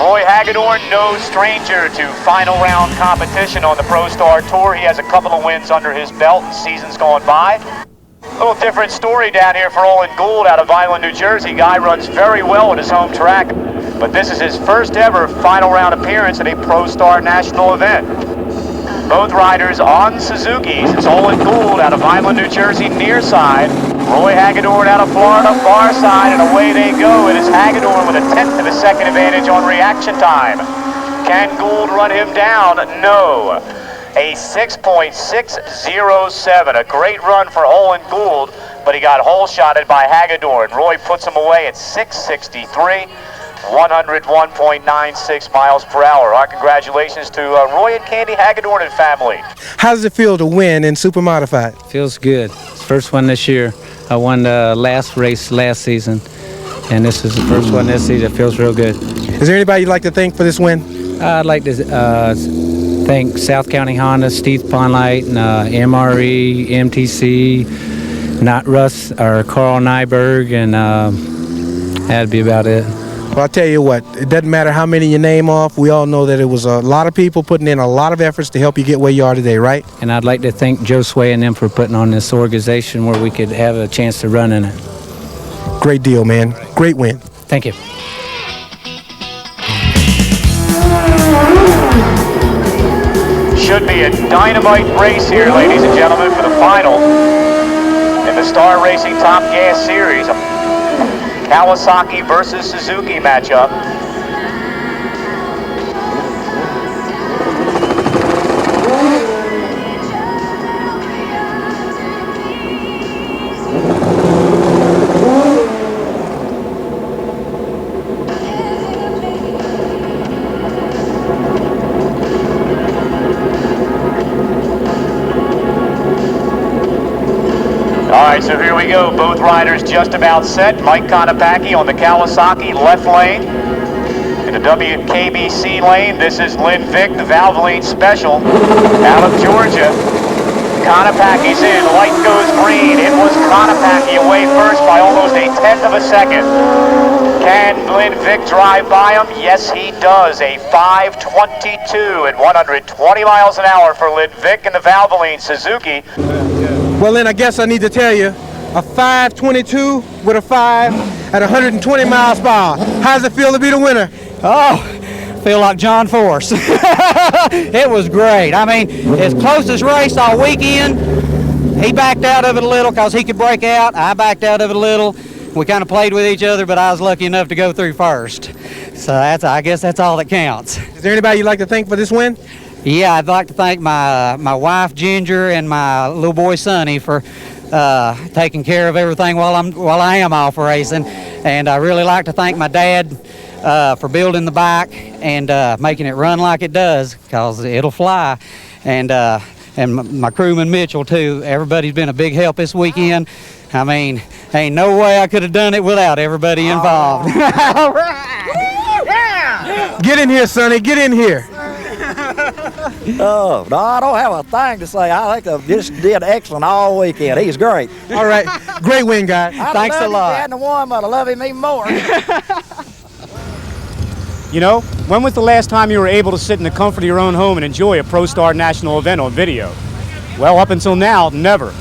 Roy Hagadorn, no stranger to final round competition on the ProStar Tour. He has a couple of wins under his belt in seasons gone by. A little different story down here for Olin Gould out of Vineland, New Jersey. Guy runs very well at his home track, but this is his first ever final round appearance at a ProStar National event. Both riders on Suzuki's. It's Olin Gould out of Vineland, New Jersey, near side. Roy Hagadorn out of Florida, far side, and away they go. It is Hagadorn with a 1/10 of a second advantage on reaction time. Can Gould run him down? No. A 6.607, a great run for Olin Gould, but he got hole-shotted by Hagadorn. Roy puts him away at 663, 101.96 miles per hour. Our congratulations to Roy and Candy Hagadorn and family. How does it feel to win in Super Modified? Feels good. First one this year. I won the last race last season, and this is the first one this season. It feels real good. Is there anybody you'd like to thank for this win? I'd like to thank South County Honda, Steve Ponlight, and MRE, MTC, not Russ or Carl Nyberg, and that'd be about it. Well, I'll tell you what, it doesn't matter how many you name off. We all know that it was a lot of people putting in a lot of efforts to help you get where you are today, right? And I'd like to thank Joe Sway and them for putting on this organization where we could have a chance to run in it. Great deal, man. Great win. Thank you. Should be a dynamite race here, ladies and gentlemen, for the final in the Star Racing Top Gas Series. Kawasaki versus Suzuki matchup. All right, so here we go. Both riders just about set. Mike Konopacki on the Kawasaki left lane. In the WKBC lane, this is Lynn Vick, the Valvoline Special out of Georgia. Konopacki's in. Light goes green. It was Konopacki away first by almost a 1/10 of a second. Can Lynn Vick drive by him? Yes, he does. A 5:22 at 120 miles an hour for Lynn Vick and the Valvoline Suzuki. Well, then I guess I need to tell you, a 5:22 with a 5 at 120 miles per hour. How does it feel to be the winner? Oh, feel like John Force. It was great. I mean, his closest race all weekend. He backed out of it a little because he could break out. I backed out of it a little. We kind of played with each other, but I was lucky enough to go through first. So I guess that's all that counts. Is there anybody you'd like to thank for this win? Yeah, I'd like to thank my wife Ginger and my little boy Sonny for taking care of everything while I am off racing, and I really like to thank my dad for building the bike and making it run like it does, cause it'll fly, and my crewman Mitchell too. Everybody's been a big help this weekend. I mean, ain't no way I could have done it without everybody involved. All right. Get in here, Sonny. Get in here. Oh, no, I don't have a thing to say. I think I just did excellent all weekend. He's great. All right. Great win, guy. Thanks a lot. I hadn't won, but I love him even more. You know, when was the last time you were able to sit in the comfort of your own home and enjoy a ProStar National event on video? Well, up until now, never.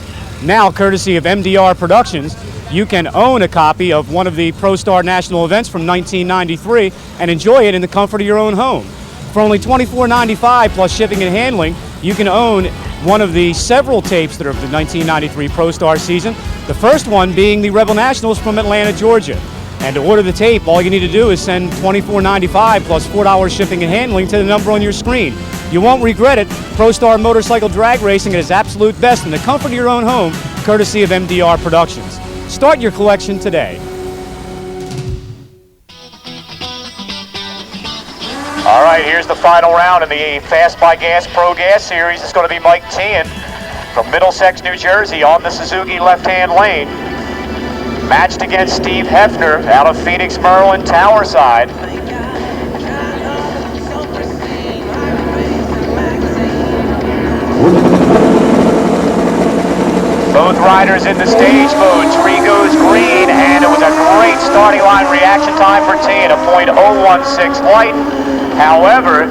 Now, courtesy of MDR Productions, you can own a copy of one of the ProStar National events from 1993 and enjoy it in the comfort of your own home. For only $24.95 plus shipping and handling, you can own one of the several tapes that are of the 1993 ProStar season, the first one being the Rebel Nationals from Atlanta, Georgia. And to order the tape, all you need to do is send $24.95 plus $4 shipping and handling to the number on your screen. You won't regret it. ProStar Motorcycle Drag Racing at its absolute best in the comfort of your own home, courtesy of MDR Productions. Start your collection today. All right, here's the final round in the Fast by Gas Pro Gas Series. It's going to be Mike Thyen from Middlesex, New Jersey on the Suzuki left-hand lane. Matched against Steve Heffner out of Phoenix, Maryland, Tower Side. Both riders in the stage mode. Tree goes was green, and it was a great starting line reaction time for Thyen, a .016 light. However,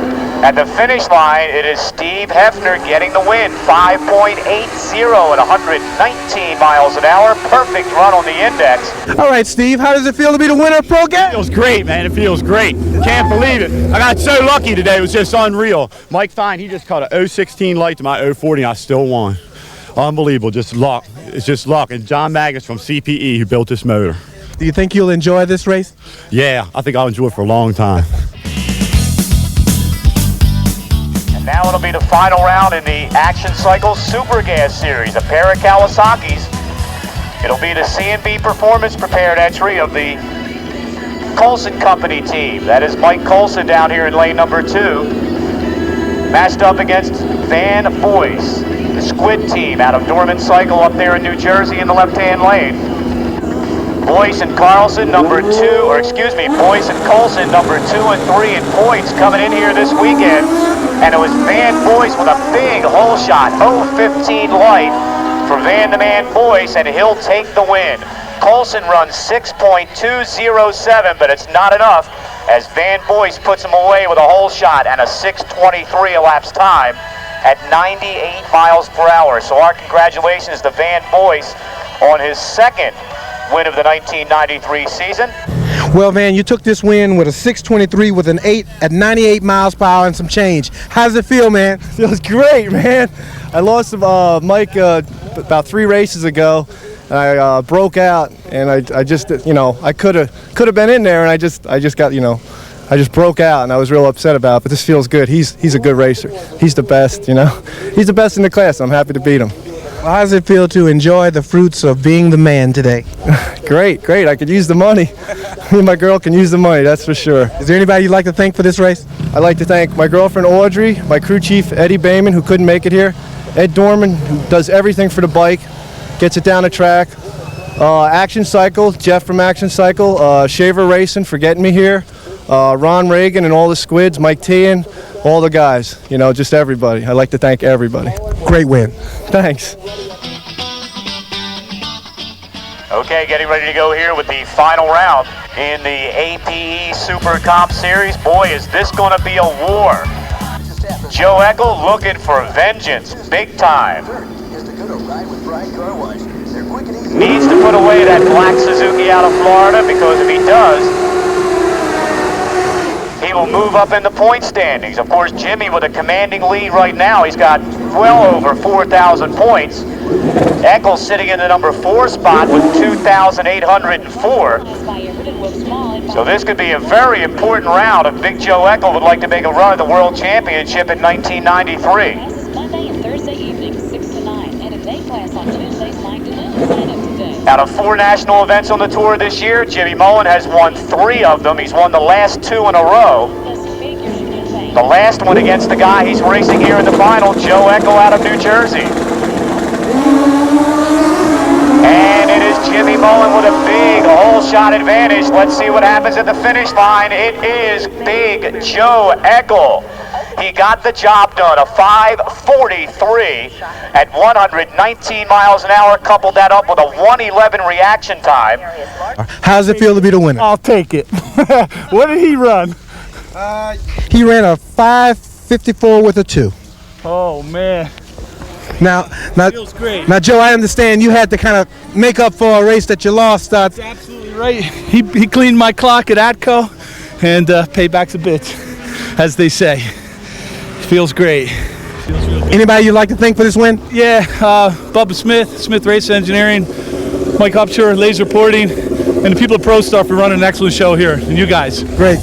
at the finish line, it is Steve Heffner getting the win, 5.80 at 119 miles an hour. Perfect run on the index. All right, Steve, how does it feel to be the winner of Pro Game? It feels great, man. It feels great. Can't believe it. I got so lucky today. It was just unreal. Mike Thyen, he just caught a 016 light to my 040, and I still won. Unbelievable. Just luck. It's just luck. And John Magnus from CPE who built this motor. Do you think you'll enjoy this race? Yeah, I think I'll enjoy it for a long time. And now it'll be the final round in the Action Cycle Super Gas Series, a pair of Kawasaki's. It'll be the C&B Performance Prepared entry of the Coulson Company team. That is Mike Coulson down here in lane number 2. Matched up against Van Boyce, the Squid team out of Dorman Cycle up there in New Jersey in the left-hand lane. Boyce and Coulson, Boyce and Coulson, number 2 and 3 in points coming in here this weekend. And it was Van Boyce with a big hole shot, 015 light for Van the Man Boyce, and he'll take the win. Coulson runs 6.207, but it's not enough as Van Boyce puts him away with a hole shot and a 6:23 elapsed time at 98 miles per hour. So our congratulations to Van Boyce on his second win of the 1993 season. Well, Van, you took this win with a 6:23 with an 8 at 98 miles per hour and some change. How does it feel, man? Feels great, man. I lost Mike about 3 races ago, and I broke out, and I just, I could have been in there, and I just got, I just broke out, and I was real upset about it. But this feels good. He's a good racer. He's the best, He's the best in the class. I'm happy to beat him. Well, how does it feel to enjoy the fruits of being the man today? Great. I could use the money. Me and my girl can use the money, that's for sure. Is there anybody you'd like to thank for this race? I'd like to thank my girlfriend Audrey, my crew chief Eddie Bayman, who couldn't make it here, Ed Dorman, who does everything for the bike, gets it down the track, Action Cycle, Jeff from Action Cycle, Shaver Racing for getting me here, Ron Reagan and all the squids, Mike Thyen, all the guys, just everybody. I'd like to thank everybody. Great win. Thanks. Okay, getting ready to go here with the final round in the APE Super Comp Series. Boy, is this going to be a war. Joe Eckel looking for vengeance, big time. Needs to put away that black Suzuki out of Florida, because if he does, he will move up in the point standings. Of course, Jimmy with a commanding lead right now. He's got well over 4,000 points. Eckel sitting in the number 4 spot with 2,804. So this could be a very important round if Big Joe Eckel would like to make a run at the World Championship in 1993. Monday and Thursday evenings, 6 to 9, and a day class on Tuesdays, 9 to noon. Sign up today. Out of 4 national events on the tour this year, Jimmy Mullen has won 3 of them. He's won the last 2 in a row. The last one against the guy he's racing here in the final, Joe Eckel out of New Jersey. And it is Jimmy Mullen with a big hole shot advantage. Let's see what happens at the finish line. It is Big Joe Eckel. He got the job done, a 5:43 at 119 miles an hour, coupled that up with a 1:11 reaction time. How does it feel to be the winner? I'll take it. What did he run? He ran a 5:54 with a 2. Oh, man. Now, Feels great. Now, Joe, I understand you had to kind of make up for a race that you lost. That's absolutely right. He cleaned my clock at Atco, and payback's a bitch, as they say. Feels great. Feels real good. Anybody you'd like to thank for this win? Yeah, Bubba Smith Race Engineering, Mike Upshur, Laser Porting, and the people at ProStar for running an excellent show here, and you guys. Great.